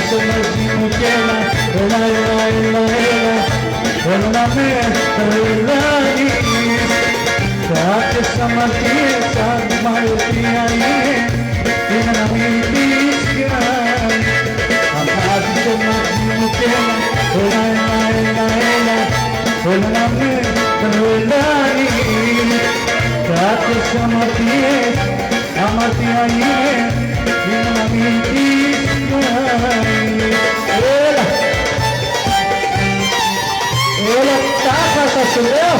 στο μαζί μου κι έλα, έλα, έλα, έλα, έλα, έλα να με τρελάνεις. Κάποιες αμαρτίες αμαρτία είναι να μην τις κάνεις. Αγάπη στο μαζί μου κι έλα, έλα, έλα, έλα, έλα, έλα να με τρελάνεις. Κάποιες αμαρτίες αμαρτία είναι να μην τις κάνεις. Έλα, έλα, τάχα θα σου λέω.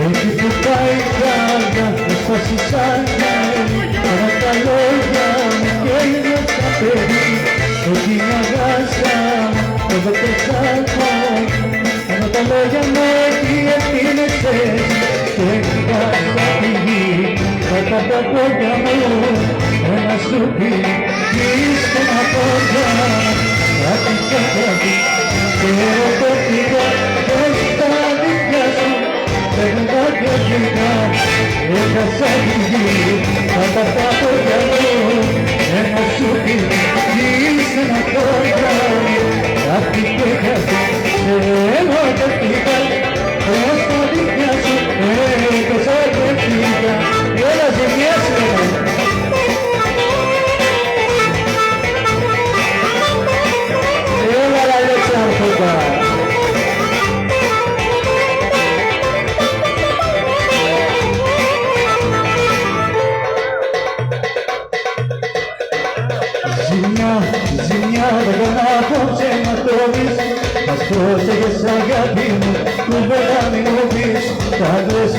Εκεί που πάει η κάρτα, έσπασε σαν χέρι, τώρα τα λόγια μου και είναι στα παιδί. Εκεί μια γάσα μου, εδώ πεσάκω, ενώ τα λόγια μου εκεί ευθύνεσες. Και εκεί γάσα πηγή, κάτω από τα πόδια μου, ένα σου πει, είστε να πόδια, κάτι και κάτι, και εγώ το πήγα, και στα δικά σου. Παίρνω τα πιωτικά, έχασα τη γη, κάτω απ' τα πόδια μου, ένα σου πει, είσαι να το κάνει, κάτι και κάτι, εγώ το πήγα, εγώ στα δικά σου, έχασα το πήγα, έλα ζημιές με. Έλα Αλεξάνδρα. Ζημιά, δεν απόψε να το δεις. Μας πρόσεχες αγάπη μου, κουβέντα μην μου πεις. Τα κλαις